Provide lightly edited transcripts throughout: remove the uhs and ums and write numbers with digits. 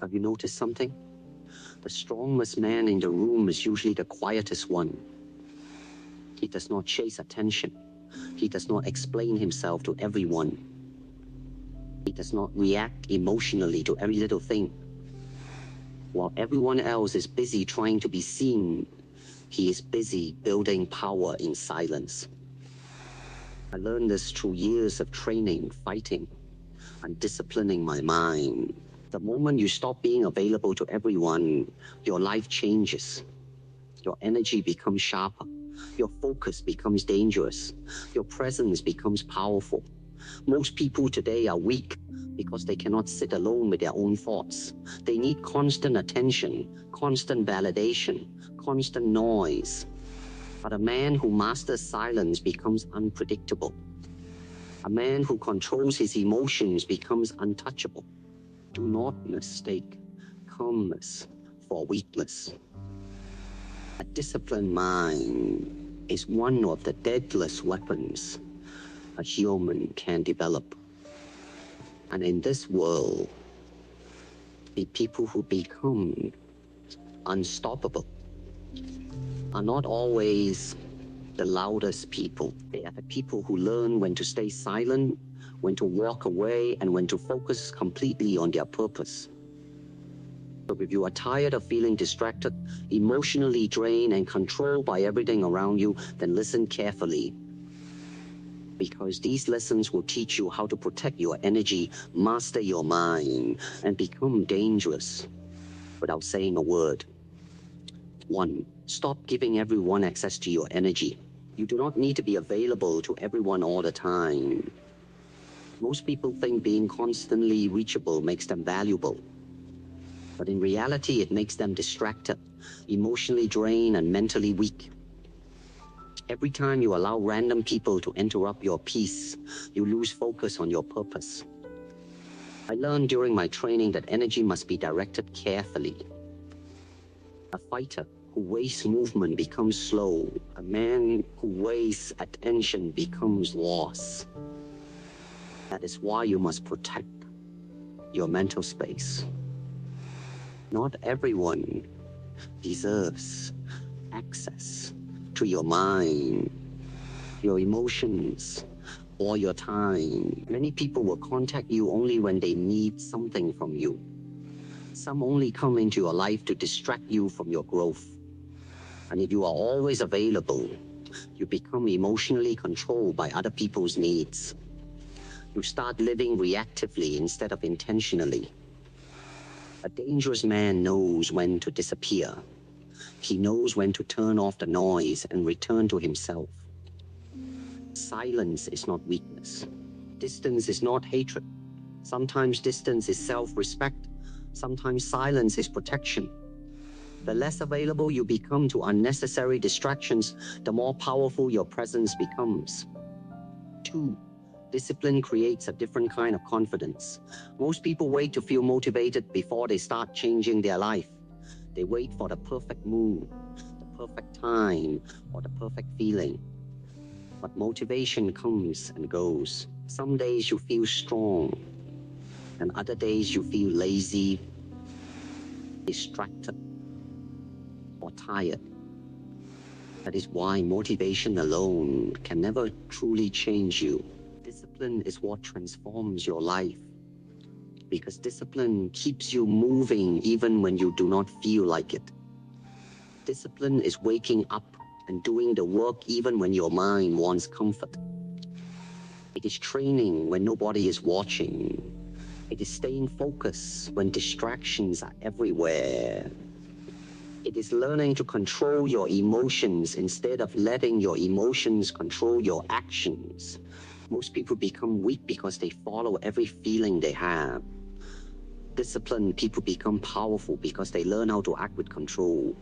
Have you noticed something? The strongest man in the room is usually the quietest one. He does not chase attention. He does not explain himself to everyone. He does not react emotionally to every little thing. While everyone else is busy trying to be seen, he is busy building power in silence. I learned this through years of training, fighting, and disciplining my mind. The moment you stop being available to everyone, your life changes. Your energy becomes sharper. Your focus becomes dangerous. Your presence becomes powerful. Most people today are weak because they cannot sit alone with their own thoughts. They need constant attention, constant validation, constant noise. But a man who masters silence becomes unpredictable. A man who controls his emotions becomes untouchable. Do not mistake calmness for weakness. A disciplined mind is one of the deadliest weapons a human can develop. And in this world, the people who become unstoppable are not always the loudest people. They are the people who learn when to stay silent, when to walk away, and when to focus completely on their purpose. So if you are tired of feeling distracted, emotionally drained, and controlled by everything around you, then listen carefully. Because these lessons will teach you how to protect your energy, master your mind, and become dangerous without saying a word. 1. Stop giving everyone access to your energy. You do not need to be available to everyone all the time. Most people think being constantly reachable makes them valuable. But in reality, it makes them distracted, emotionally drained, and mentally weak. Every time you allow random people to interrupt your peace, you lose focus on your purpose. I learned during my training that energy must be directed carefully. A fighter who wastes movement becomes slow. A man who wastes attention becomes lost. That is why you must protect your mental space. Not everyone deserves access to your mind, your emotions, or your time. Many people will contact you only when they need something from you. Some only come into your life to distract you from your growth. And if you are always available, you become emotionally controlled by other people's needs. You start living reactively instead of intentionally. A dangerous man knows when to disappear. He knows when to turn off the noise and return to himself. Silence is not weakness. Distance is not hatred. Sometimes distance is self-respect. Sometimes silence is protection. The less available you become to unnecessary distractions, the more powerful your presence becomes. 2. Discipline creates a different kind of confidence. Most people wait to feel motivated before they start changing their life. They wait for the perfect mood, the perfect time, or the perfect feeling. But motivation comes and goes. Some days you feel strong, and other days you feel lazy, distracted, or tired. That is why motivation alone can never truly change you. Discipline is what transforms your life. Because discipline keeps you moving even when you do not feel like it. Discipline is waking up and doing the work even when your mind wants comfort. It is training when nobody is watching. It is staying focused when distractions are everywhere. It is learning to control your emotions instead of letting your emotions control your actions. Most people become weak because they follow every feeling they have. Disciplined people become powerful because they learn how to act with control.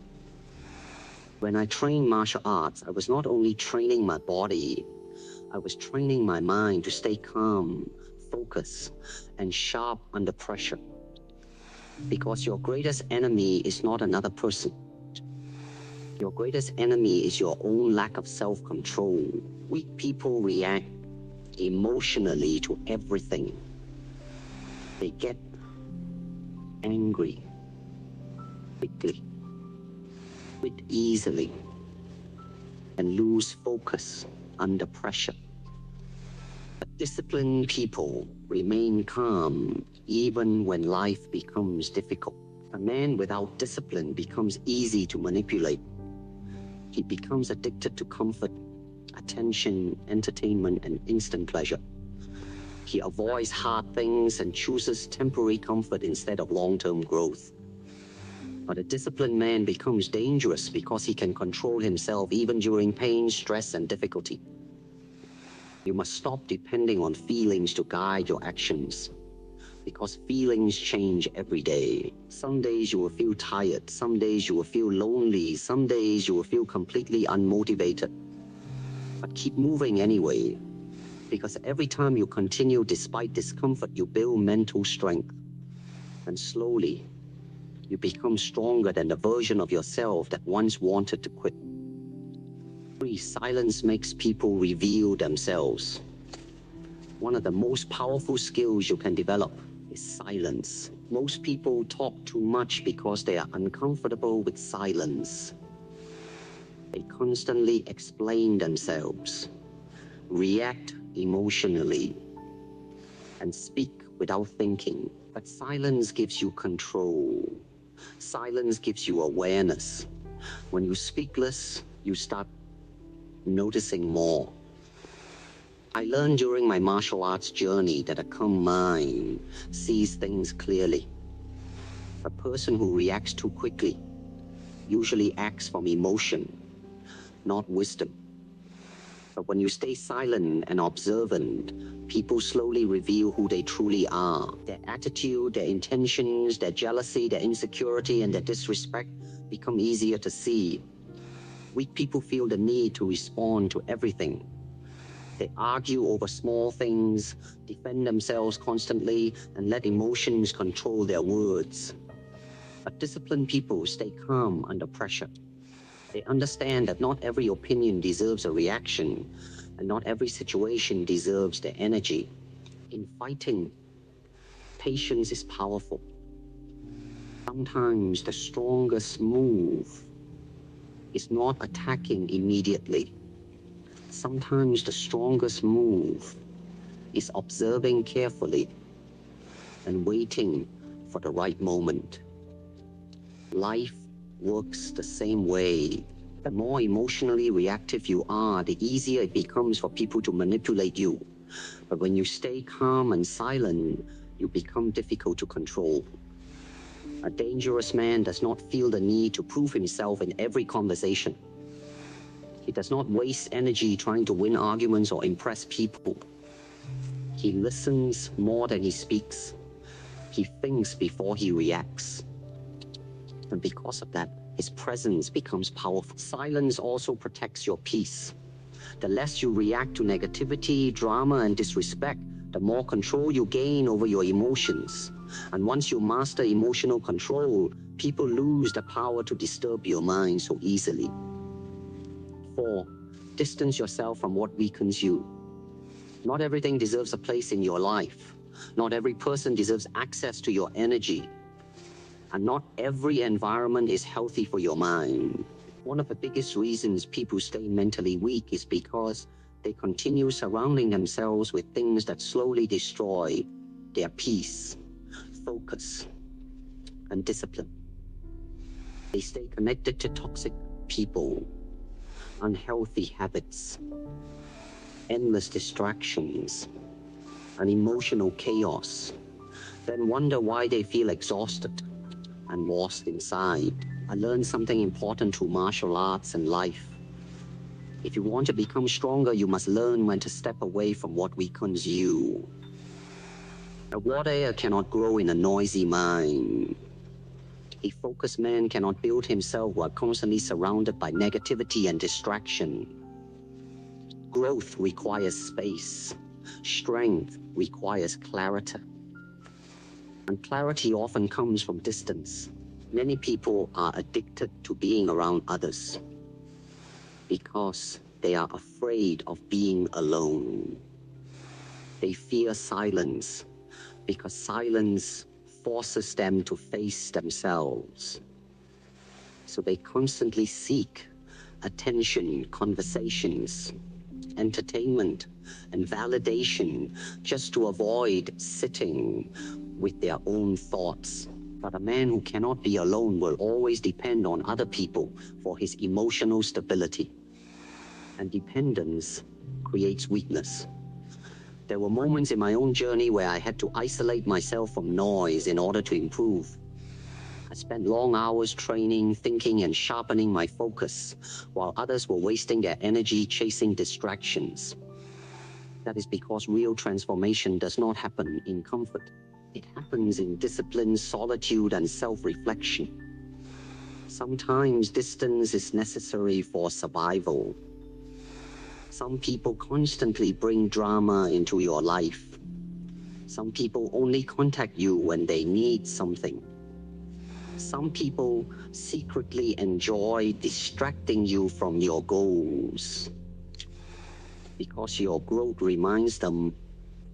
When I trained martial arts, I was not only training my body, I was training my mind to stay calm, focused, and sharp under pressure. Because your greatest enemy is not another person. Your greatest enemy is your own lack of self-control. Weak people react emotionally to everything. They get angry, quickly, quit easily, and lose focus under pressure. But disciplined people remain calm even when life becomes difficult. A man without discipline becomes easy to manipulate. He becomes addicted to comfort, attention, entertainment, and instant pleasure. He avoids hard things and chooses temporary comfort instead of long-term growth. But a disciplined man becomes dangerous because he can control himself even during pain, stress, and difficulty. You must stop depending on feelings to guide your actions, because feelings change every day. Some days you will feel tired, some days you will feel lonely, some days you will feel completely unmotivated. But keep moving anyway, because every time you continue despite discomfort, you build mental strength. And slowly, you become stronger than the version of yourself that once wanted to quit. Silence makes people reveal themselves. One of the most powerful skills you can develop is silence. Most people talk too much because they are uncomfortable with silence. They constantly explain themselves, react emotionally, and speak without thinking. But silence gives you control. Silence gives you awareness. When you speak less, you start noticing more. I learned during my martial arts journey that a calm mind sees things clearly. A person who reacts too quickly usually acts from emotion, not wisdom. But when you stay silent and observant, people slowly reveal who they truly are. Their attitude, their intentions, their jealousy, their insecurity, and their disrespect become easier to see. Weak people feel the need to respond to everything. They argue over small things, defend themselves constantly, and let emotions control their words. But disciplined people stay calm under pressure. They understand that not every opinion deserves a reaction, and not every situation deserves their energy. In fighting, patience is powerful. Sometimes the strongest move is not attacking immediately. Sometimes the strongest move is observing carefully and waiting for the right moment. Life works the same way. The more emotionally reactive you are, the easier it becomes for people to manipulate you. But when you stay calm and silent, you become difficult to control. A dangerous man does not feel the need to prove himself in every conversation. He does not waste energy trying to win arguments or impress people. He listens more than he speaks. He thinks before he reacts. And because of that, his presence becomes powerful. Silence also protects your peace. The less you react to negativity, drama, and disrespect, the more control you gain over your emotions. And once you master emotional control, people lose the power to disturb your mind so easily. 4. Distance yourself from what weakens you. Not everything deserves a place in your life. Not every person deserves access to your energy. And not every environment is healthy for your mind. One of the biggest reasons people stay mentally weak is because they continue surrounding themselves with things that slowly destroy their peace, focus, and discipline. They stay connected to toxic people, unhealthy habits, endless distractions, and emotional chaos, then wonder why they feel exhausted and lost inside. I learned something important through martial arts and life. If you want to become stronger, you must learn when to step away from what weakens you. A warrior cannot grow in a noisy mind. A focused man cannot build himself while constantly surrounded by negativity and distraction. Growth requires space. Strength requires clarity. And clarity often comes from distance. Many people are addicted to being around others because they are afraid of being alone. They fear silence because silence forces them to face themselves. So they constantly seek attention, conversations, entertainment, and validation just to avoid sitting with their own thoughts. But a man who cannot be alone will always depend on other people for his emotional stability. And dependence creates weakness. There were moments in my own journey where I had to isolate myself from noise in order to improve. I spent long hours training, thinking, and sharpening my focus, while others were wasting their energy chasing distractions. That is because real transformation does not happen in comfort. It happens in discipline, solitude, and self-reflection. Sometimes distance is necessary for survival. Some people constantly bring drama into your life. Some people only contact you when they need something. Some people secretly enjoy distracting you from your goals because your growth reminds them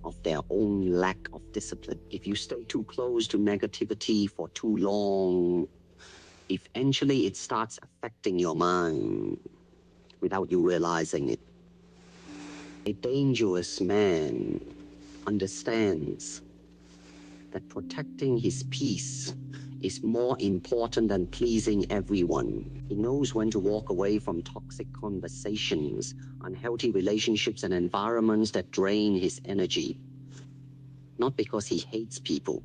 of their own lack of discipline. If you stay too close to negativity for too long, eventually it starts affecting your mind without you realizing it. A dangerous man understands that protecting his peace is more important than pleasing everyone. He knows when to walk away from toxic conversations, unhealthy relationships, and environments that drain his energy. Not because he hates people,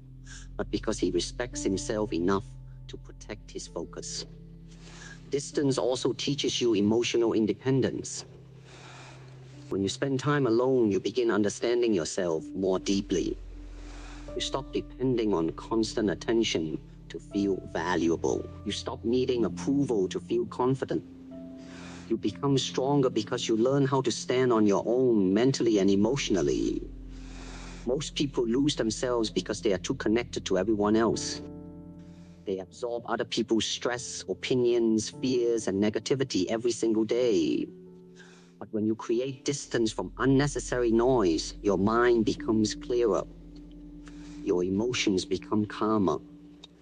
but because he respects himself enough to protect his focus. Distance also teaches you emotional independence. When you spend time alone, you begin understanding yourself more deeply. You stop depending on constant attention to feel valuable. You stop needing approval to feel confident. You become stronger because you learn how to stand on your own mentally and emotionally. Most people lose themselves because they are too connected to everyone else. They absorb other people's stress, opinions, fears, and negativity every single day. But when you create distance from unnecessary noise, your mind becomes clearer. Your emotions become calmer.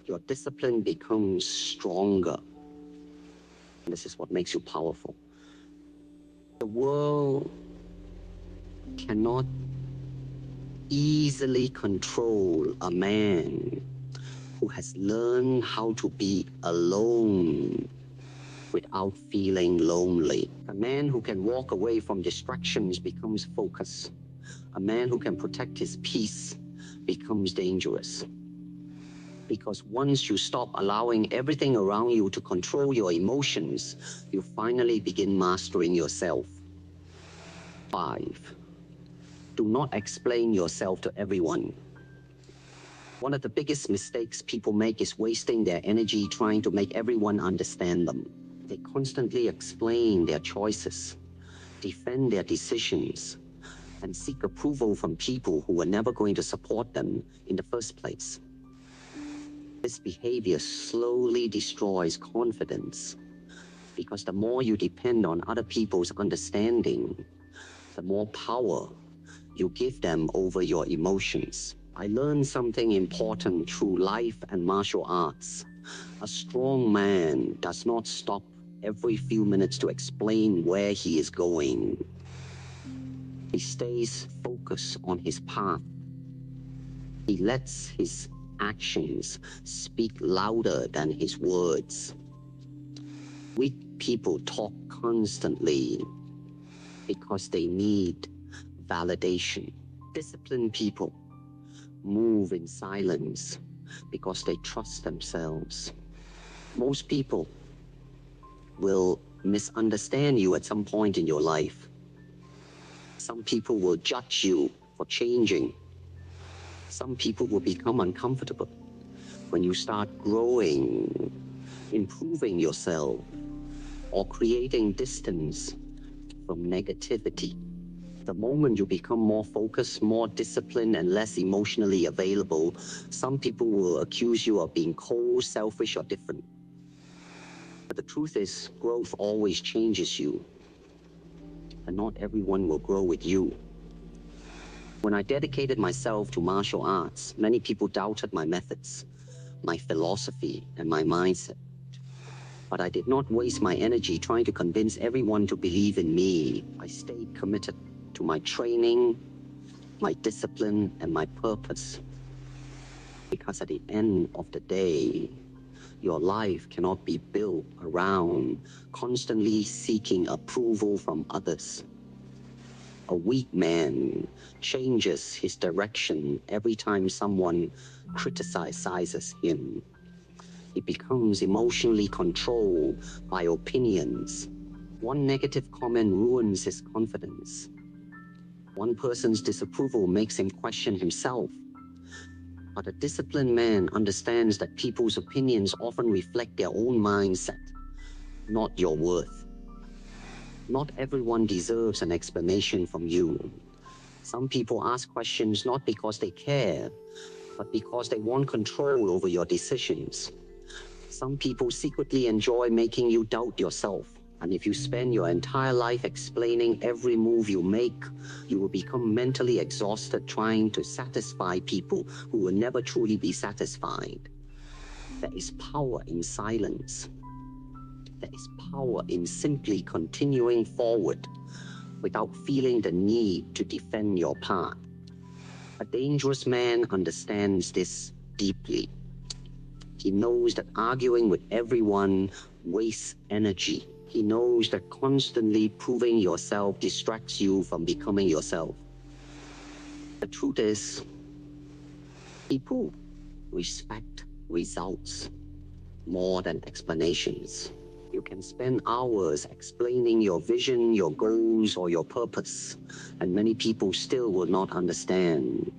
Your discipline becomes stronger. And this is what makes you powerful. The world cannot easily control a man who has learned how to be alone without feeling lonely. A man who can walk away from distractions becomes focused. A man who can protect his peace becomes dangerous. Because once you stop allowing everything around you to control your emotions, you finally begin mastering yourself. 5. Do not explain yourself to everyone. One of the biggest mistakes people make is wasting their energy trying to make everyone understand them. They constantly explain their choices, defend their decisions, and seek approval from people who were never going to support them in the first place. This behavior slowly destroys confidence because the more you depend on other people's understanding, the more power you give them over your emotions. I learned something important through life and martial arts. A strong man does not stop every few minutes to explain where he is going. He stays focused on his path. He lets his actions speak louder than his words. Weak people talk constantly because they need validation. Disciplined people move in silence because they trust themselves. Most people will misunderstand you at some point in your life. Some people will judge you for changing. Some people will become uncomfortable when you start growing, improving yourself, or creating distance from negativity. The moment you become more focused, more disciplined, and less emotionally available, some people will accuse you of being cold, selfish, or different. But the truth is, growth always changes you, and not everyone will grow with you. When I dedicated myself to martial arts, many people doubted my methods, my philosophy, and my mindset. But I did not waste my energy trying to convince everyone to believe in me. I stayed committed to my training, my discipline, and my purpose. Because at the end of the day, your life cannot be built around constantly seeking approval from others. A weak man changes his direction every time someone criticizes him. He becomes emotionally controlled by opinions. One negative comment ruins his confidence. One person's disapproval makes him question himself. But a disciplined man understands that people's opinions often reflect their own mindset, not your worth. Not everyone deserves an explanation from you. Some people ask questions not because they care, but because they want control over your decisions. Some people secretly enjoy making you doubt yourself. And if you spend your entire life explaining every move you make, you will become mentally exhausted trying to satisfy people who will never truly be satisfied. There is power in silence. There is power in simply continuing forward without feeling the need to defend your path. A dangerous man understands this deeply. He knows that arguing with everyone wastes energy. He knows that constantly proving yourself distracts you from becoming yourself. The truth is, people respect results more than explanations. You can spend hours explaining your vision, your goals, or your purpose, and many people still will not understand.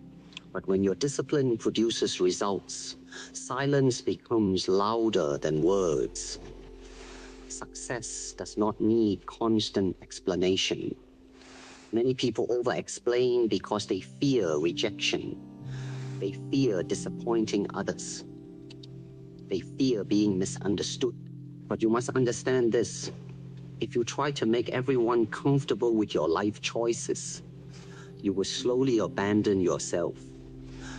But when your discipline produces results, silence becomes louder than words. Success does not need constant explanation. Many people over-explain because they fear rejection. They fear disappointing others. They fear being misunderstood. But you must understand this. If you try to make everyone comfortable with your life choices, you will slowly abandon yourself.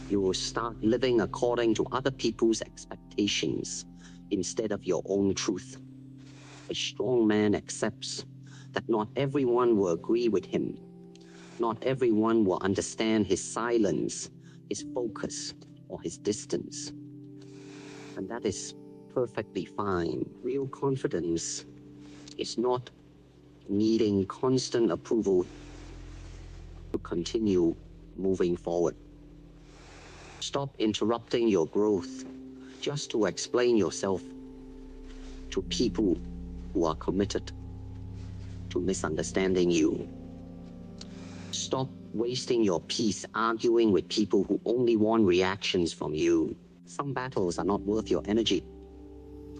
You will start living according to other people's expectations instead of your own truth. A strong man accepts that not everyone will agree with him. Not everyone will understand his silence, his focus, or his distance. And that is perfectly fine. Real confidence is not needing constant approval to continue moving forward. Stop interrupting your growth just to explain yourself to people who are committed to misunderstanding you. Stop wasting your peace arguing with people who only want reactions from you. Some battles are not worth your energy.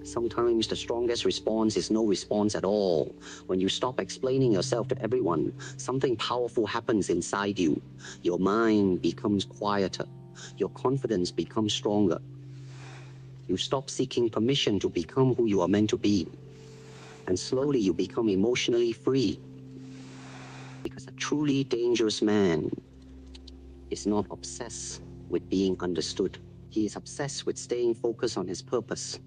Sometimes the strongest response is no response at all. When you stop explaining yourself to everyone, something powerful happens inside you. Your mind becomes quieter. Your confidence becomes stronger. You stop seeking permission to become who you are meant to be. And slowly you become emotionally free. Because a truly dangerous man is not obsessed with being understood. He is obsessed with staying focused on his purpose,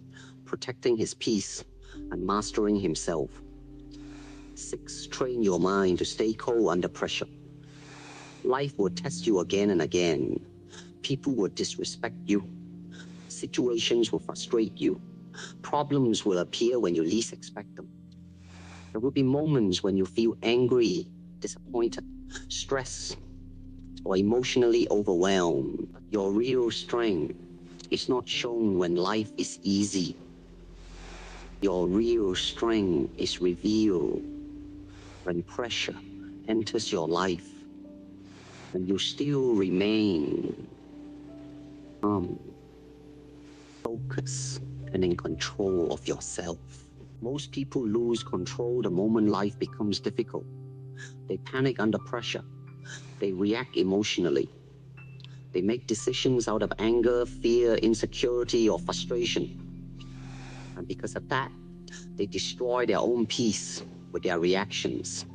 protecting his peace, and mastering himself. 6. Train your mind to stay cool under pressure. Life will test you again and again. People will disrespect you. Situations will frustrate you. Problems will appear when you least expect them. There will be moments when you feel angry, disappointed, stressed, or emotionally overwhelmed. Your real strength is not shown when life is easy. Your real strength is revealed when pressure enters your life and you still remain calm, focused, and in control of yourself. Most people lose control the moment life becomes difficult. They panic under pressure. They react emotionally. They make decisions out of anger, fear, insecurity, or frustration. And because of that, they destroy their own peace with their reactions.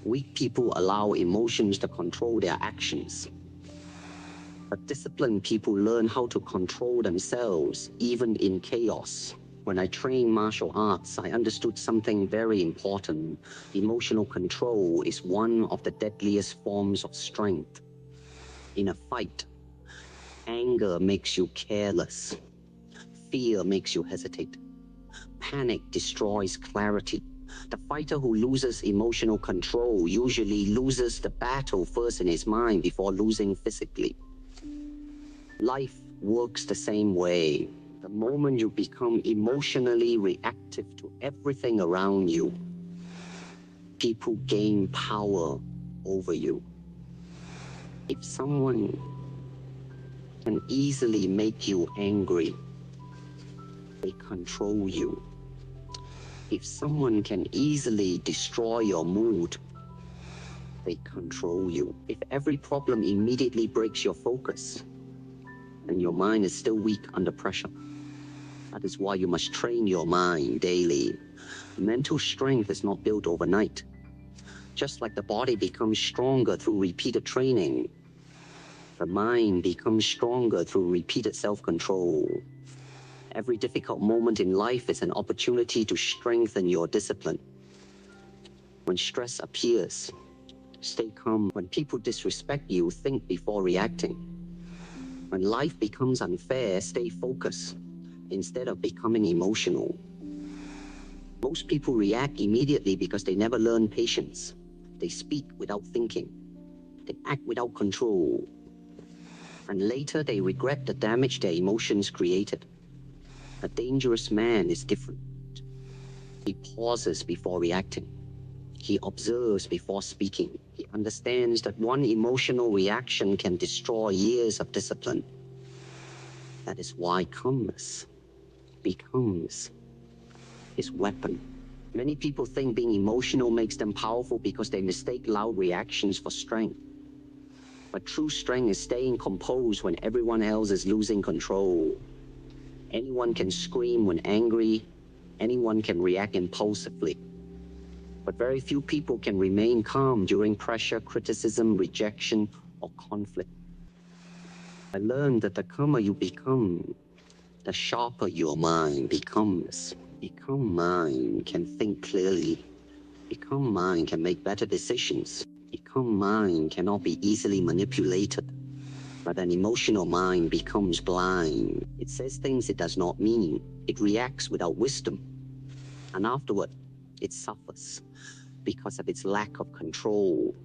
Weak people allow emotions to control their actions. But disciplined people learn how to control themselves, even in chaos. When I trained martial arts, I understood something very important. Emotional control is one of the deadliest forms of strength. In a fight, anger makes you careless. Fear makes you hesitate. Panic destroys clarity. The fighter who loses emotional control usually loses the battle first in his mind before losing physically. Life works the same way. The moment you become emotionally reactive to everything around you, people gain power over you. If someone can easily make you angry, they control you. If someone can easily destroy your mood, they control you. If every problem immediately breaks your focus, and your mind is still weak under pressure, that is why you must train your mind daily. Mental strength is not built overnight. Just like the body becomes stronger through repeated training, the mind becomes stronger through repeated self-control. Every difficult moment in life is an opportunity to strengthen your discipline. When stress appears, stay calm. When people disrespect you, think before reacting. When life becomes unfair, stay focused instead of becoming emotional. Most people react immediately because they never learn patience. They speak without thinking. They act without control. And later they regret the damage their emotions created. A dangerous man is different. He pauses before reacting. He observes before speaking. He understands that one emotional reaction can destroy years of discipline. That is why calmness becomes his weapon. Many people think being emotional makes them powerful because they mistake loud reactions for strength. But true strength is staying composed when everyone else is losing control. Anyone can scream when angry. Anyone can react impulsively. But very few people can remain calm during pressure, criticism, rejection, or conflict. I learned that the calmer you become, the sharper your mind becomes. A calm mind can think clearly. A calm mind can make better decisions. A calm mind cannot be easily manipulated. But an emotional mind becomes blind. It says things it does not mean. It reacts without wisdom. And afterward, it suffers because of its lack of control.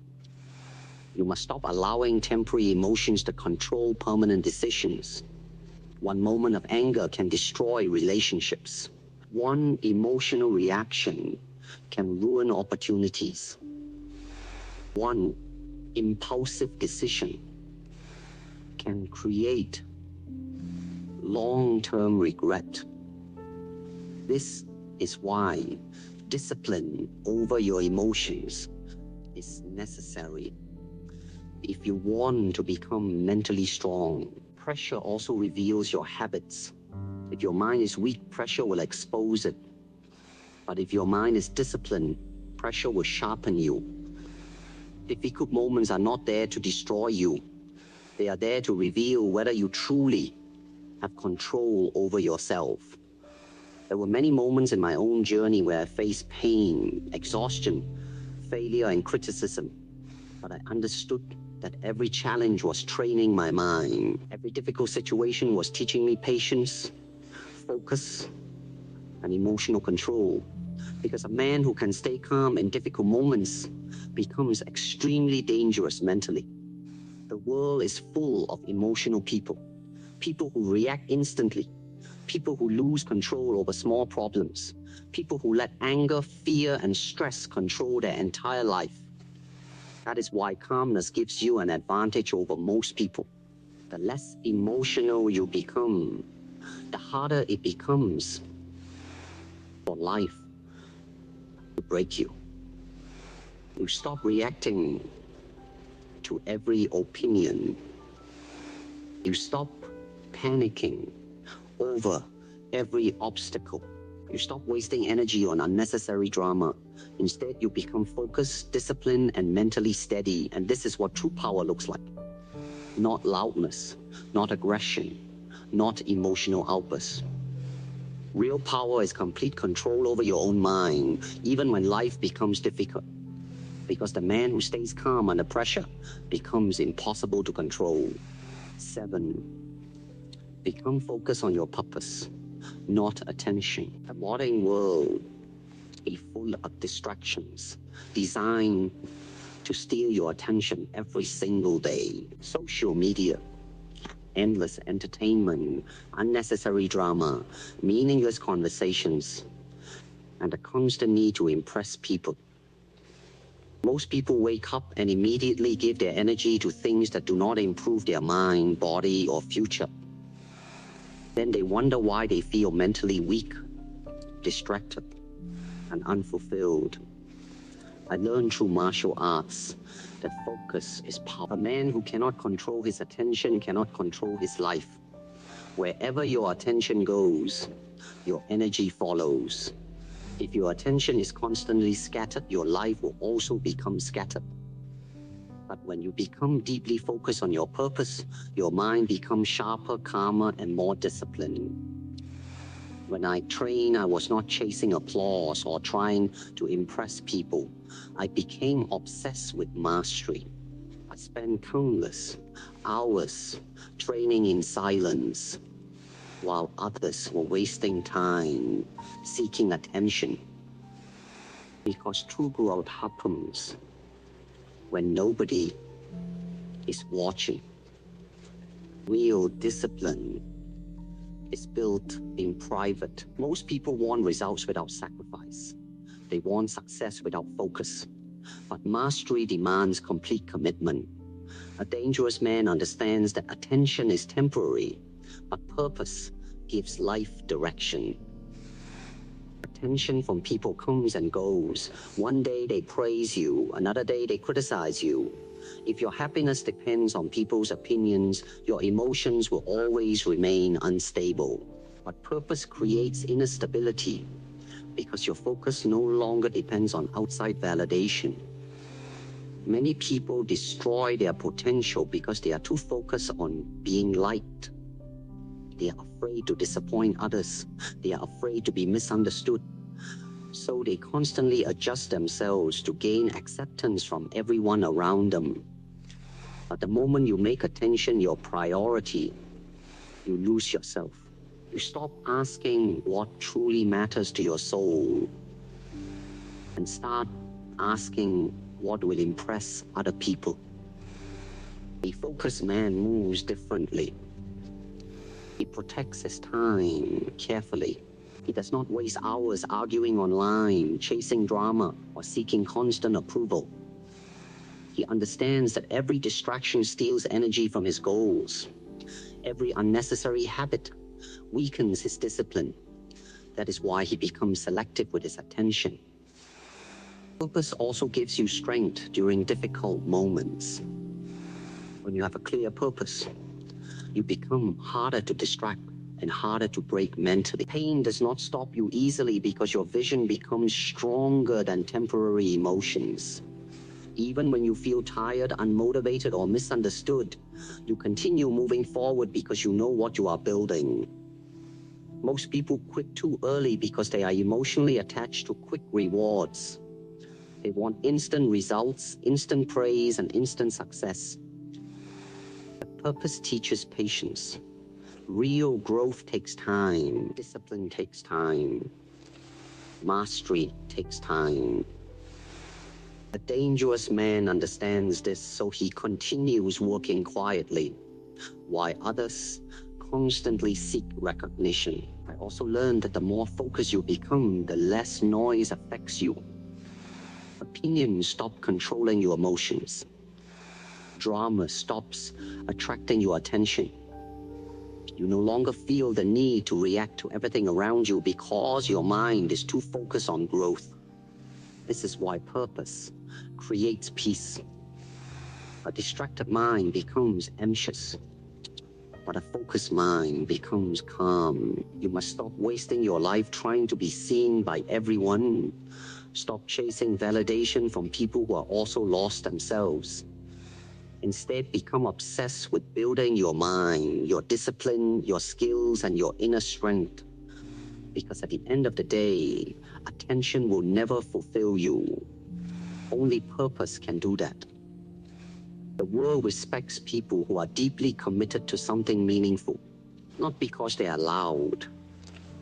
You must stop allowing temporary emotions to control permanent decisions. One moment of anger can destroy relationships. One emotional reaction can ruin opportunities. One impulsive decision can create long-term regret. This is why discipline over your emotions is necessary if you want to become mentally strong. Pressure also reveals your habits. If your mind is weak, pressure will expose it. But if your mind is disciplined, pressure will sharpen you. Difficult moments are not there to destroy you. They are there to reveal whether you truly have control over yourself. There were many moments in my own journey where I faced pain, exhaustion, failure, and criticism. But I understood that every challenge was training my mind. Every difficult situation was teaching me patience, focus, and emotional control. Because a man who can stay calm in difficult moments becomes extremely dangerous mentally. The world is full of emotional people. People who react instantly. People who lose control over small problems. People who let anger, fear, and stress control their entire life. That is why calmness gives you an advantage over most people. The less emotional you become, the harder it becomes for life to break you. You stop reacting to every opinion. You stop panicking over every obstacle. You stop wasting energy on unnecessary drama. Instead, you become focused, disciplined, and mentally steady. And this is what true power looks like. Not loudness, not aggression, not emotional outbursts. Real power is complete control over your own mind, even when life becomes difficult. Because the man who stays calm under pressure becomes impossible to control. 7. Become focused on your purpose, not attention. The modern world is full of distractions designed to steal your attention every single day. Social media, endless entertainment, unnecessary drama, meaningless conversations, and the constant need to impress people. Most people wake up and immediately give their energy to things that do not improve their mind, body, or future. Then they wonder why they feel mentally weak, distracted, and unfulfilled. I learned through martial arts that focus is power. A man who cannot control his attention cannot control his life. Wherever your attention goes, your energy follows. If your attention is constantly scattered, your life will also become scattered. But when you become deeply focused on your purpose, your mind becomes sharper, calmer, and more disciplined. When I trained, I was not chasing applause or trying to impress people. I became obsessed with mastery. I spent countless hours training in silence, while others were wasting time seeking attention. Because true growth happens when nobody is watching. Real discipline is built in private. Most people want results without sacrifice. They want success without focus. But mastery demands complete commitment. A dangerous man understands that attention is temporary, but purpose gives life direction. Attention from people comes and goes. One day they praise you, another day they criticize you. If your happiness depends on people's opinions, your emotions will always remain unstable. But purpose creates inner stability because your focus no longer depends on outside validation. Many people destroy their potential because they are too focused on being liked. They are afraid to disappoint others. They are afraid to be misunderstood. So they constantly adjust themselves to gain acceptance from everyone around them. But the moment you make attention your priority, you lose yourself. You stop asking what truly matters to your soul and start asking what will impress other people. A focused man moves differently. He protects his time carefully. He does not waste hours arguing online, chasing drama, or seeking constant approval. He understands that every distraction steals energy from his goals. Every unnecessary habit weakens his discipline. That is why he becomes selective with his attention. Purpose also gives you strength during difficult moments. When you have a clear purpose, you become harder to distract and harder to break mentally. Pain does not stop you easily because your vision becomes stronger than temporary emotions. Even when you feel tired, unmotivated, or misunderstood, you continue moving forward because you know what you are building. Most people quit too early because they are emotionally attached to quick rewards. They want instant results, instant praise, and instant success. Purpose teaches patience. Real growth takes time. Discipline takes time. Mastery takes time. A dangerous man understands this, so he continues working quietly, while others constantly seek recognition. I also learned that the more focused you become, the less noise affects you. Opinions stop controlling your emotions. Drama stops attracting your attention. You no longer feel the need to react to everything around you because your mind is too focused on growth. This is why purpose creates peace. A distracted mind becomes anxious. But a focused mind becomes calm. You must stop wasting your life trying to be seen by everyone. Stop chasing validation from people who are also lost themselves. Instead, become obsessed with building your mind, your discipline, your skills, and your inner strength. Because at the end of the day, attention will never fulfill you. Only purpose can do that. The world respects people who are deeply committed to something meaningful, not because they are loud,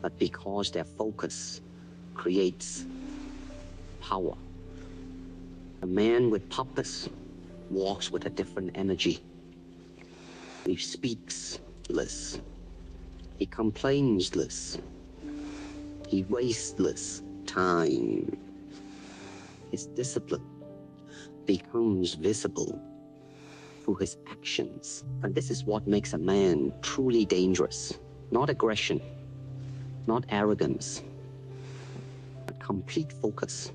but because their focus creates power. A man with purpose walks with a different energy. He speaks less. He complains less. He wastes less time. His discipline becomes visible through his actions. And this is what makes a man truly dangerous. Not aggression, not arrogance, but complete focus.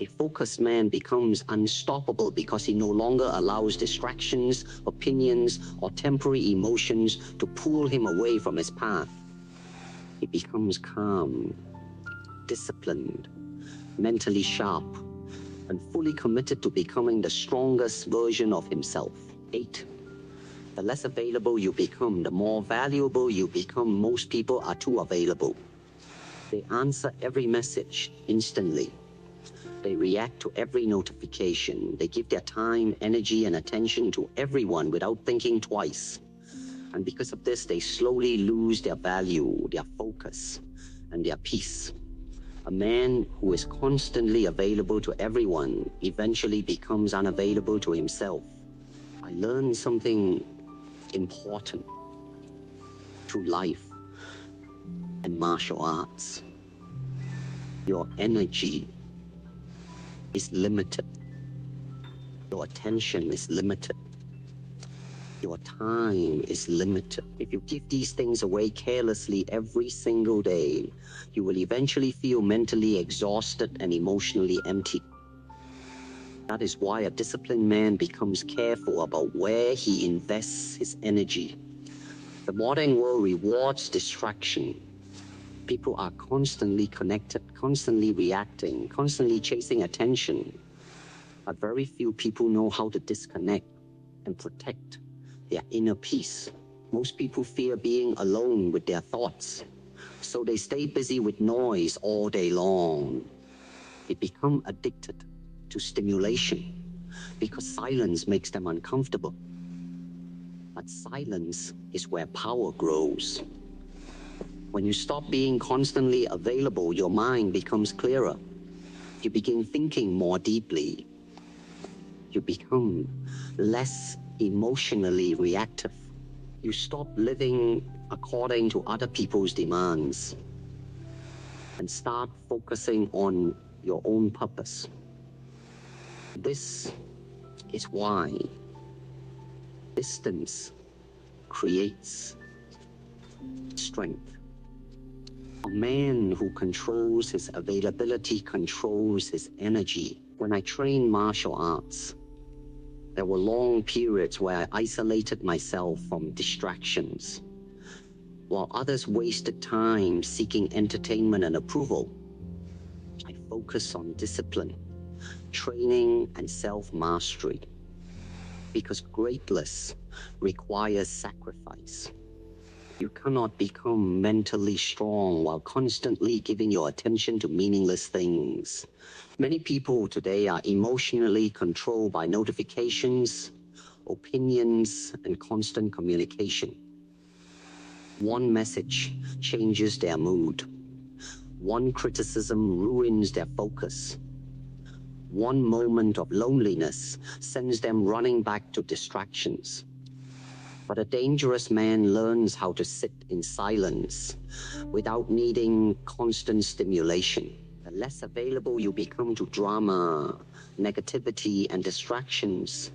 A focused man becomes unstoppable because he no longer allows distractions, opinions, or temporary emotions to pull him away from his path. He becomes calm, disciplined, mentally sharp, and fully committed to becoming the strongest version of himself. 8. The less available you become, the more valuable you become. Most people are too available. They answer every message instantly. They react to every notification. They give their time, energy, and attention to everyone without thinking twice. And because of this, they slowly lose their value, their focus, and their peace. A man who is constantly available to everyone eventually becomes unavailable to himself. I learned something important through life and martial arts. Your energy is limited. Your attention is limited. Your time is limited. If you give these things away carelessly every single day, you will eventually feel mentally exhausted and emotionally empty. That is why a disciplined man becomes careful about where he invests his energy. The modern world rewards distraction. People are constantly connected, constantly reacting, constantly chasing attention. But very few people know how to disconnect and protect their inner peace. Most people fear being alone with their thoughts, so they stay busy with noise all day long. They become addicted to stimulation because silence makes them uncomfortable. But silence is where power grows. When you stop being constantly available, your mind becomes clearer. You begin thinking more deeply. You become less emotionally reactive. You stop living according to other people's demands and start focusing on your own purpose. This is why distance creates strength. A man who controls his availability controls his energy. When I trained martial arts, there were long periods where I isolated myself from distractions. While others wasted time seeking entertainment and approval, I focused on discipline, training, and self-mastery. Because greatness requires sacrifice. You cannot become mentally strong while constantly giving your attention to meaningless things. Many people today are emotionally controlled by notifications, opinions, and constant communication. One message changes their mood. One criticism ruins their focus. One moment of loneliness sends them running back to distractions. But a dangerous man learns how to sit in silence without needing constant stimulation. The less available you become to drama, negativity, and distractions,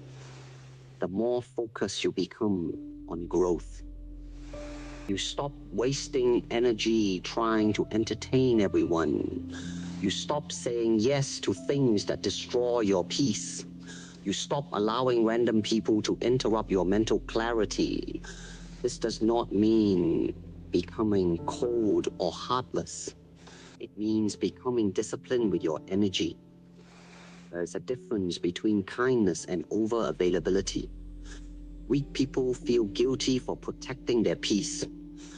the more focused you become on growth. You stop wasting energy trying to entertain everyone. You stop saying yes to things that destroy your peace. You stop allowing random people to interrupt your mental clarity. This does not mean becoming cold or heartless. It means becoming disciplined with your energy. There's a difference between kindness and over-availability. Weak people feel guilty for protecting their peace.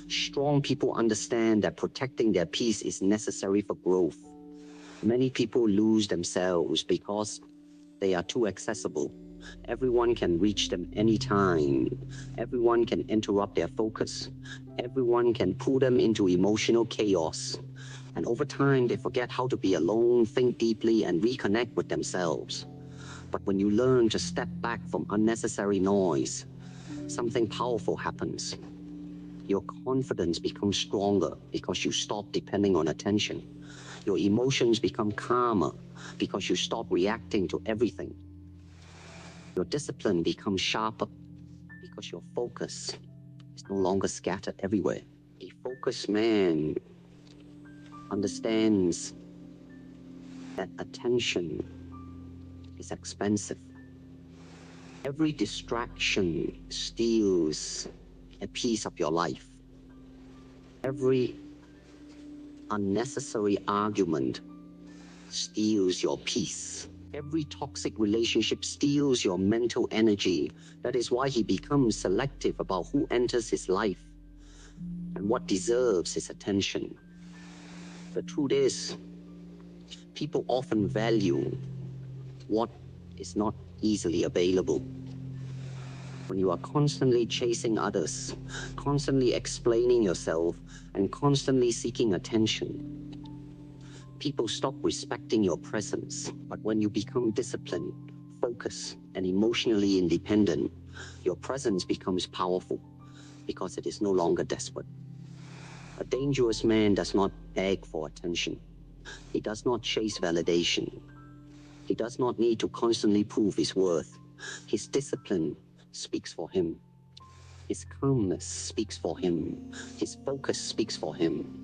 Strong people understand that protecting their peace is necessary for growth. Many people lose themselves because they are too accessible. Everyone can reach them anytime. Everyone can interrupt their focus. Everyone can pull them into emotional chaos. And over time, they forget how to be alone, think deeply, and reconnect with themselves. But when you learn to step back from unnecessary noise, something powerful happens. Your confidence becomes stronger because you stop depending on attention. Your emotions become calmer because you stop reacting to everything. Your discipline becomes sharper because your focus is no longer scattered everywhere. A focused man understands that attention is expensive. Every distraction steals a piece of your life. Every unnecessary argument steals your peace. Every toxic relationship steals your mental energy. That is why he becomes selective about who enters his life and what deserves his attention. The truth is, people often value what is not easily available. When you are constantly chasing others, constantly explaining yourself, and constantly seeking attention, people stop respecting your presence. But when you become disciplined, focused, and emotionally independent, your presence becomes powerful because it is no longer desperate. A dangerous man does not beg for attention. He does not chase validation. He does not need to constantly prove his worth. His discipline speaks for him. His calmness speaks for him. His focus speaks for him.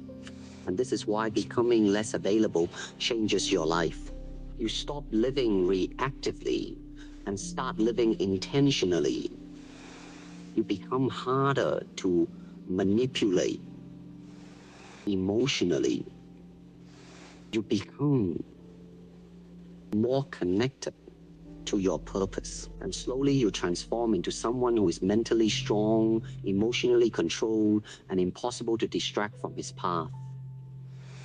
And this is why becoming less available changes your life. You stop living reactively and start living intentionally. You become harder to manipulate emotionally. You become more connected to your purpose. And slowly you transform into someone who is mentally strong, emotionally controlled, and impossible to distract from his path.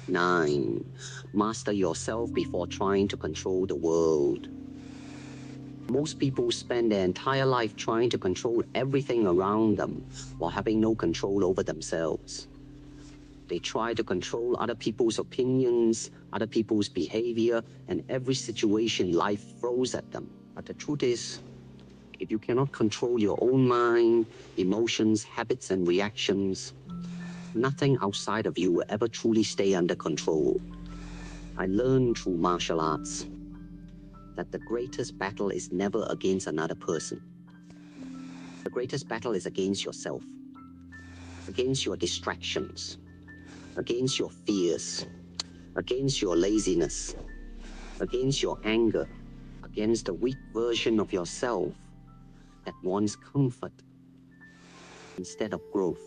9. Master yourself before trying to control the world. Most people spend their entire life trying to control everything around them while having no control over themselves. They try to control other people's opinions, other people's behavior, and every situation life throws at them. But the truth is, if you cannot control your own mind, emotions, habits, and reactions, nothing outside of you will ever truly stay under control. I learned through martial arts that the greatest battle is never against another person. The greatest battle is against yourself, against your distractions, against your fears, against your laziness, against your anger, against the weak version of yourself that wants comfort instead of growth.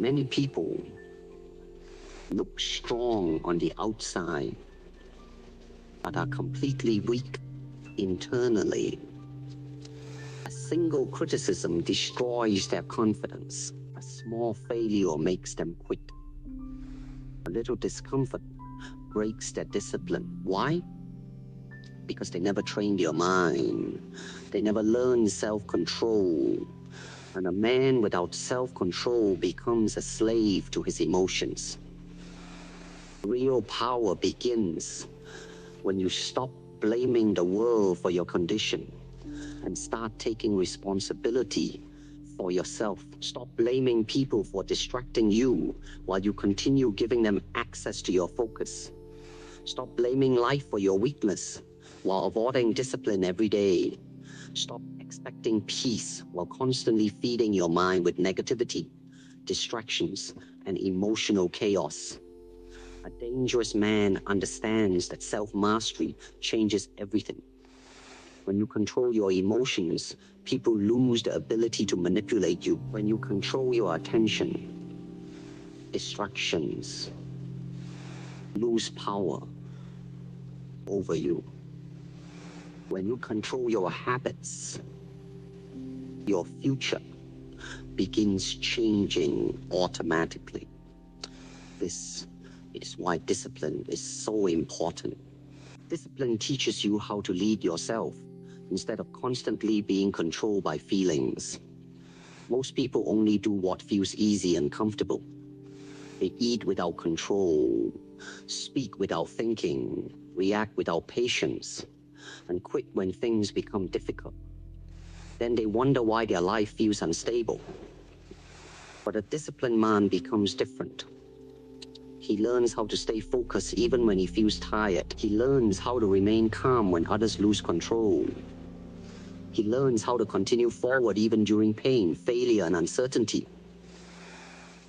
Many people look strong on the outside, but are completely weak internally. A single criticism destroys their confidence. A small failure makes them quit. A little discomfort breaks their discipline. Why? Because they never trained your mind. They never learned self-control. And a man without self-control becomes a slave to his emotions. Real power begins when you stop blaming the world for your condition and start taking responsibility for yourself. Stop blaming people for distracting you while you continue giving them access to your focus. Stop blaming life for your weakness while avoiding discipline every day. Stop expecting peace while constantly feeding your mind with negativity, distractions, and emotional chaos. A dangerous man understands that self-mastery changes everything. When you control your emotions, people lose the ability to manipulate you. When you control your attention, distractions lose power over you. When you control your habits, your future begins changing automatically. This is why discipline is so important. Discipline teaches you how to lead yourself instead of constantly being controlled by feelings. Most people only do what feels easy and comfortable. They eat without control, speak without thinking, react without patience, and quit when things become difficult. Then they wonder why their life feels unstable. But a disciplined man becomes different. He learns how to stay focused even when he feels tired. He learns how to remain calm when others lose control. He learns how to continue forward even during pain, failure, and uncertainty.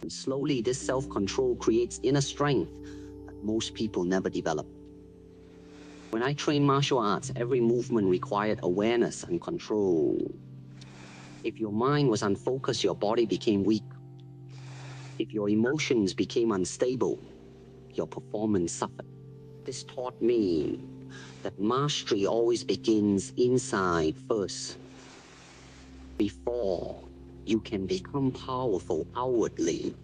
And slowly, this self-control creates inner strength that most people never develop. When I trained martial arts, every movement required awareness and control. If your mind was unfocused, your body became weak. If your emotions became unstable, your performance suffered. This taught me that mastery always begins inside first. Before you can become powerful outwardly,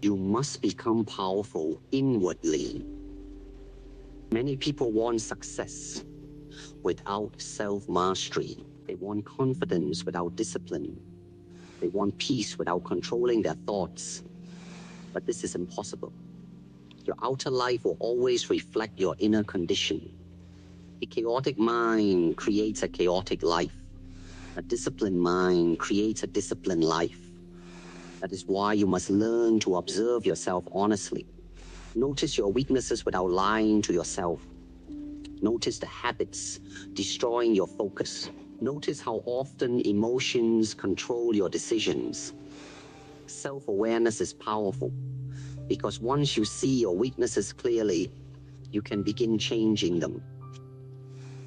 you must become powerful inwardly. Many people want success without self-mastery. They want confidence without discipline. They want peace without controlling their thoughts. But this is impossible. Your outer life will always reflect your inner condition. A chaotic mind creates a chaotic life. A disciplined mind creates a disciplined life. That is why you must learn to observe yourself honestly. Notice your weaknesses without lying to yourself. Notice the habits destroying your focus. Notice how often emotions control your decisions. Self-awareness is powerful because once you see your weaknesses clearly, you can begin changing them.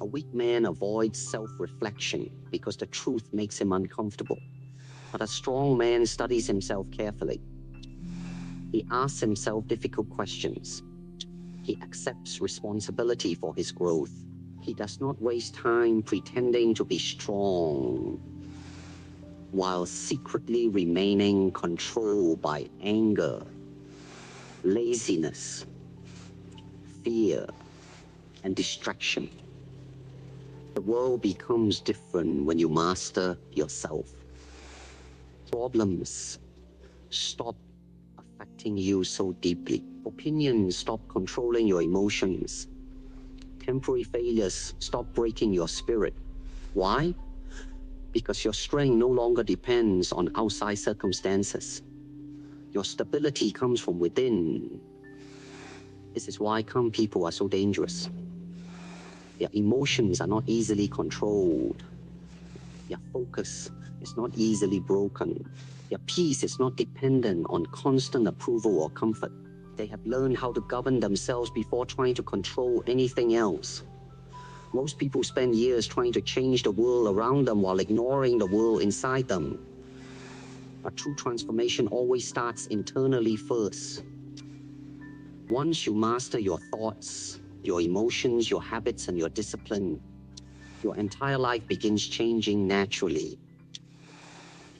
A weak man avoids self-reflection because the truth makes him uncomfortable. But a strong man studies himself carefully. He asks himself difficult questions. He accepts responsibility for his growth. He does not waste time pretending to be strong while secretly remaining controlled by anger, laziness, fear, and distraction. The world becomes different when you master yourself. Problems stop affecting you so deeply. Opinions stop controlling your emotions. Temporary failures stop breaking your spirit. Why? Because your strength no longer depends on outside circumstances. Your stability comes from within. This is why calm people are so dangerous. Their emotions are not easily controlled. Their focus is not easily broken. Their peace is not dependent on constant approval or comfort. They have learned how to govern themselves before trying to control anything else. Most people spend years trying to change the world around them while ignoring the world inside them. A true transformation always starts internally first. Once you master your thoughts, your emotions, your habits, and your discipline, your entire life begins changing naturally.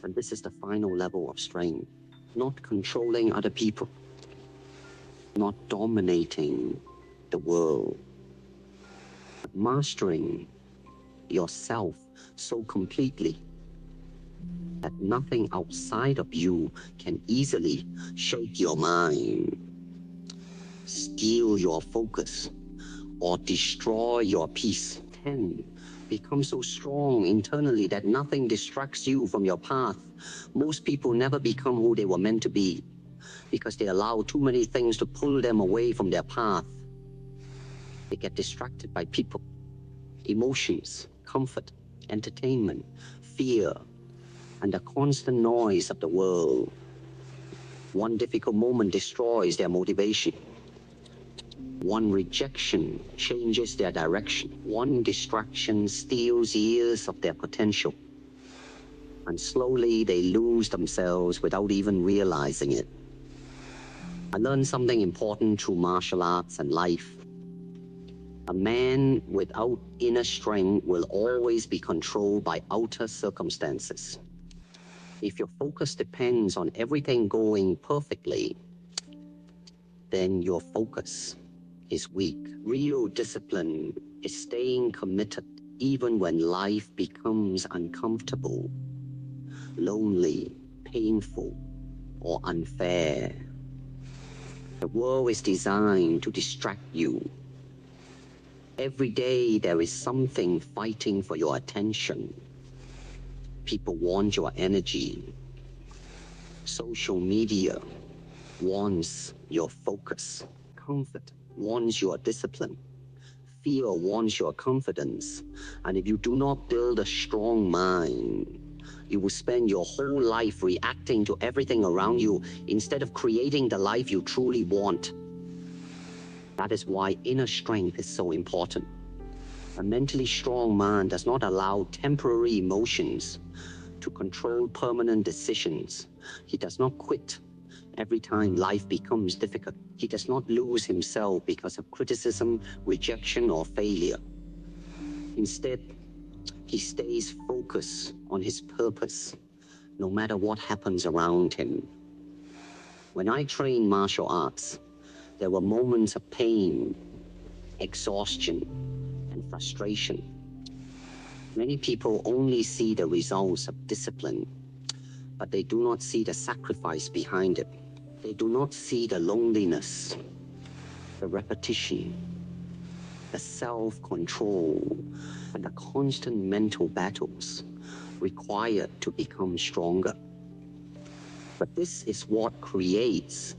And this is the final level of strength. Not controlling other people, not dominating the world, but mastering yourself so completely that nothing outside of you can easily shake your mind, steal your focus, or destroy your peace. 10. Become so strong internally that nothing distracts you from your path. Most people never become who they were meant to be because they allow too many things to pull them away from their path. They get distracted by people, emotions, comfort, entertainment, fear, and the constant noise of the world. One difficult moment destroys their motivation. One rejection changes their direction. One distraction steals years of their potential. And slowly they lose themselves without even realizing it. I learned something important through martial arts and life. A man without inner strength will always be controlled by outer circumstances. If your focus depends on everything going perfectly, then your focus is weak. Real discipline is staying committed even when life becomes uncomfortable, lonely, painful, or unfair. The world is designed to distract you. Every day there is something fighting for your attention. People want your energy. Social media wants your focus. Comfort wants your discipline. Fear wants your confidence. And if you do not build a strong mind, you will spend your whole life reacting to everything around you instead of creating the life you truly want. That is why inner strength is so important. A mentally strong man does not allow temporary emotions to control permanent decisions. He does not quit every time life becomes difficult. He does not lose himself because of criticism, rejection, or failure. Instead, he stays focused on his purpose, no matter what happens around him. When I trained martial arts, there were moments of pain, exhaustion, and frustration. Many people only see the results of discipline, but they do not see the sacrifice behind it. They do not see the loneliness, the repetition, the self-control, and the constant mental battles required to become stronger. But this is what creates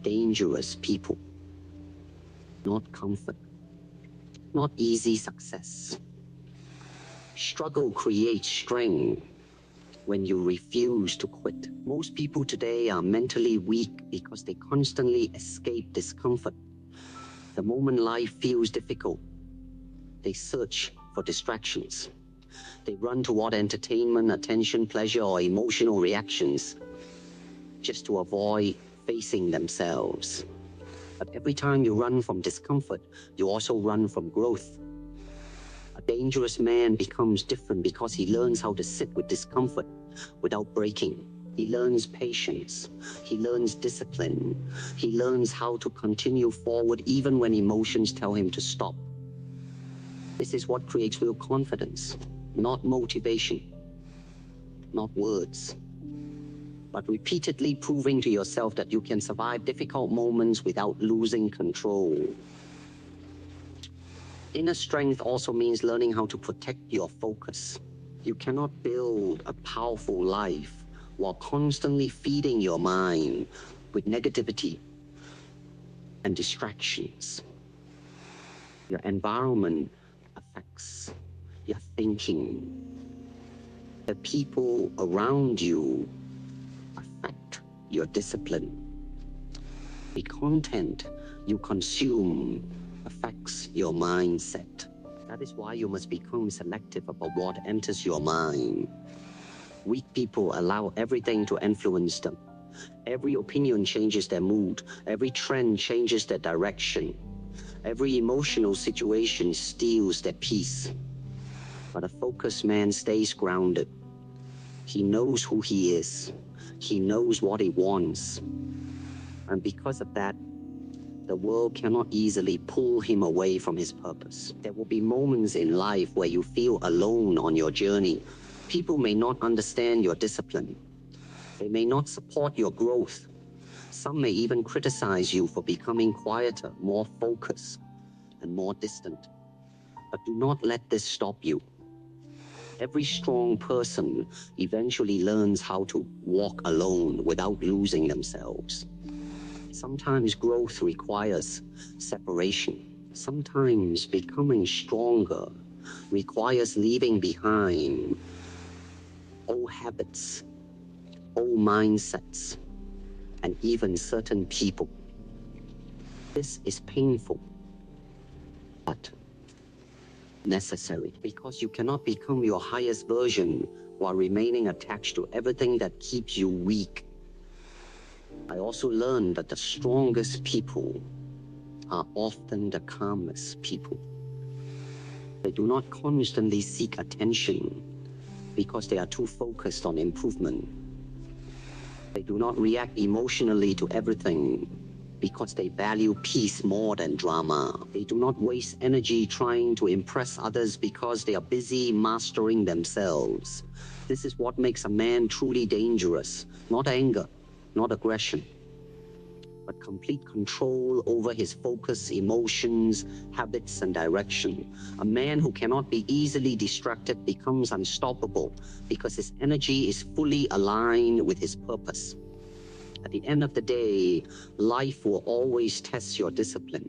dangerous people. Not comfort, not easy success. Struggle creates strength when you refuse to quit. Most people today are mentally weak because they constantly escape discomfort. The moment life feels difficult, they search for distractions. They run toward entertainment, attention, pleasure, or emotional reactions just to avoid facing themselves. But every time you run from discomfort, you also run from growth. A dangerous man becomes different because he learns how to sit with discomfort without breaking. He learns patience. He learns discipline. He learns how to continue forward even when emotions tell him to stop. This is what creates real confidence, not motivation, not words, but repeatedly proving to yourself that you can survive difficult moments without losing control. Inner strength also means learning how to protect your focus. You cannot build a powerful life while constantly feeding your mind with negativity and distractions. Your environment affects your thinking. The people around you affect your discipline. The content you consume affects your mindset. That is why you must become selective about what enters your mind. Weak people allow everything to influence them. Every opinion changes their mood. Every trend changes their direction. Every emotional situation steals their peace. But a focused man stays grounded. He knows who he is. He knows what he wants. And because of that, the world cannot easily pull him away from his purpose. There will be moments in life where you feel alone on your journey. People may not understand your discipline. They may not support your growth. Some may even criticize you for becoming quieter, more focused, and more distant. But do not let this stop you. Every strong person eventually learns how to walk alone without losing themselves. Sometimes growth requires separation. Sometimes becoming stronger requires leaving behind old habits, old mindsets, and even certain people. This is painful, but necessary, because you cannot become your highest version while remaining attached to everything that keeps you weak. I also learned that the strongest people are often the calmest people. They do not constantly seek attention because they are too focused on improvement. They do not react emotionally to everything because they value peace more than drama. They do not waste energy trying to impress others because they are busy mastering themselves. This is what makes a man truly dangerous, not anger, not aggression, but complete control over his focus, emotions, habits, and direction. A man who cannot be easily distracted becomes unstoppable because his energy is fully aligned with his purpose. At the end of the day, life will always test your discipline.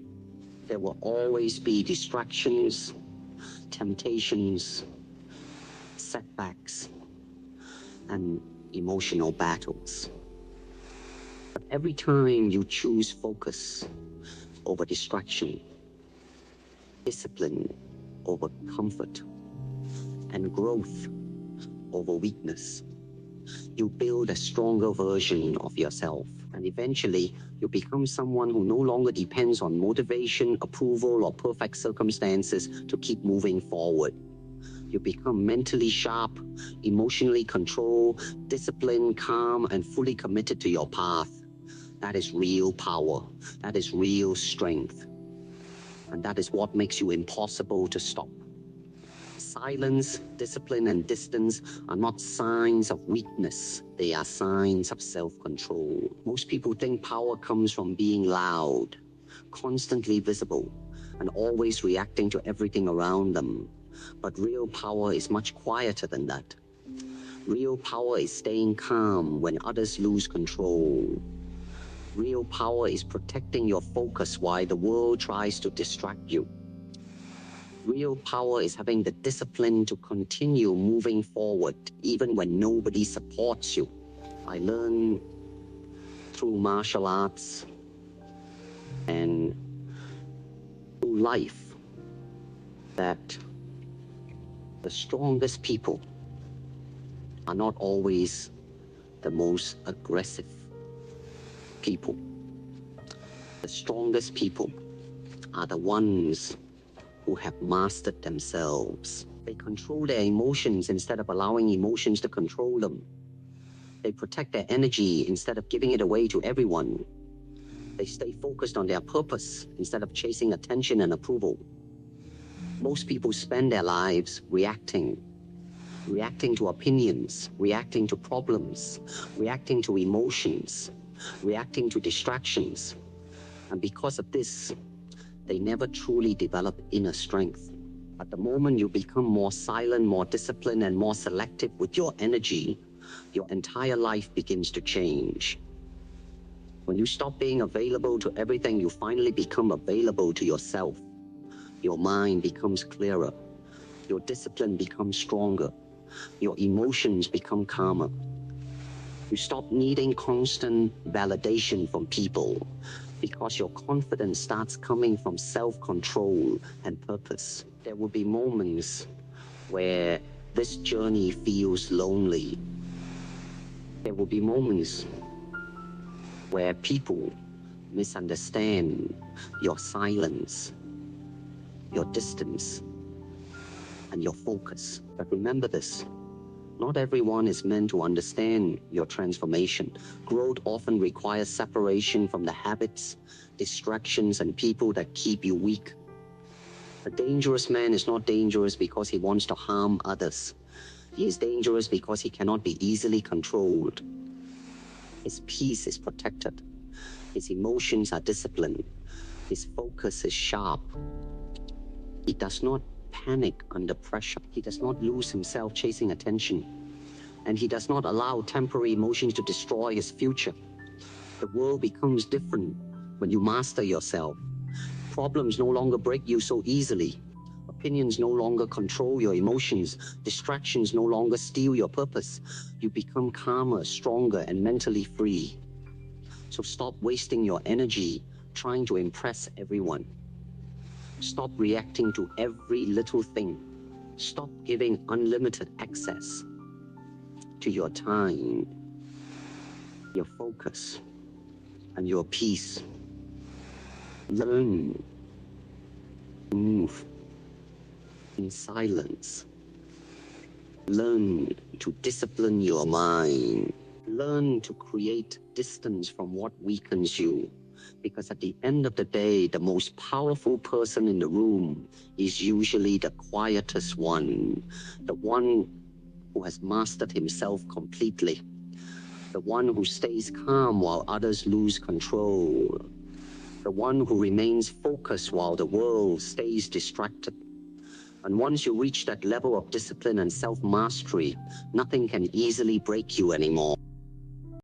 There will always be distractions, temptations, setbacks, and emotional battles. But every time you choose focus over distraction, discipline over comfort, and growth over weakness, you build a stronger version of yourself. And eventually, you become someone who no longer depends on motivation, approval, or perfect circumstances to keep moving forward. You become mentally sharp, emotionally controlled, disciplined, calm, and fully committed to your path. That is real power. That is real strength. And that is what makes you impossible to stop. Silence, discipline, and distance are not signs of weakness. They are signs of self-control. Most people think power comes from being loud, constantly visible, and always reacting to everything around them. But real power is much quieter than that. Real power is staying calm when others lose control. Real power is protecting your focus while the world tries to distract you. Real power is having the discipline to continue moving forward even when nobody supports you. I learned through martial arts and through life that the strongest people are not always the most aggressive people. The strongest people are the ones who have mastered themselves. They control their emotions instead of allowing emotions to control them. They protect their energy instead of giving it away to everyone. They stay focused on their purpose instead of chasing attention and approval. Most people spend their lives reacting to opinions, reacting to problems, reacting to emotions, reacting to distractions. And because of this, they never truly develop inner strength. At the moment you become more silent, more disciplined, and more selective with your energy, your entire life begins to change. When you stop being available to everything, you finally become available to yourself. Your mind becomes clearer. Your discipline becomes stronger. Your emotions become calmer. You stop needing constant validation from people because your confidence starts coming from self-control and purpose. There will be moments where this journey feels lonely. There will be moments where people misunderstand your silence, your distance, and your focus. But remember this. Not everyone is meant to understand your transformation. Growth often requires separation from the habits, distractions, and people that keep you weak. A dangerous man is not dangerous because he wants to harm others. He is dangerous because he cannot be easily controlled. His peace is protected. His emotions are disciplined. His focus is sharp. He does not panic under pressure. He does not lose himself chasing attention. And he does not allow temporary emotions to destroy his future. The world becomes different when you master yourself. Problems no longer break you so easily. Opinions no longer control your emotions. Distractions no longer steal your purpose. You become calmer, stronger, and mentally free. So stop wasting your energy trying to impress everyone. Stop reacting to every little thing. Stop giving unlimited access to your time, your focus, and your peace. Learn to move in silence. Learn to discipline your mind. Learn to create distance from what weakens you. Because at the end of the day, the most powerful person in the room is usually the quietest one, the one who has mastered himself completely, the one who stays calm while others lose control, the one who remains focused while the world stays distracted. And once you reach that level of discipline and self-mastery, nothing can easily break you anymore.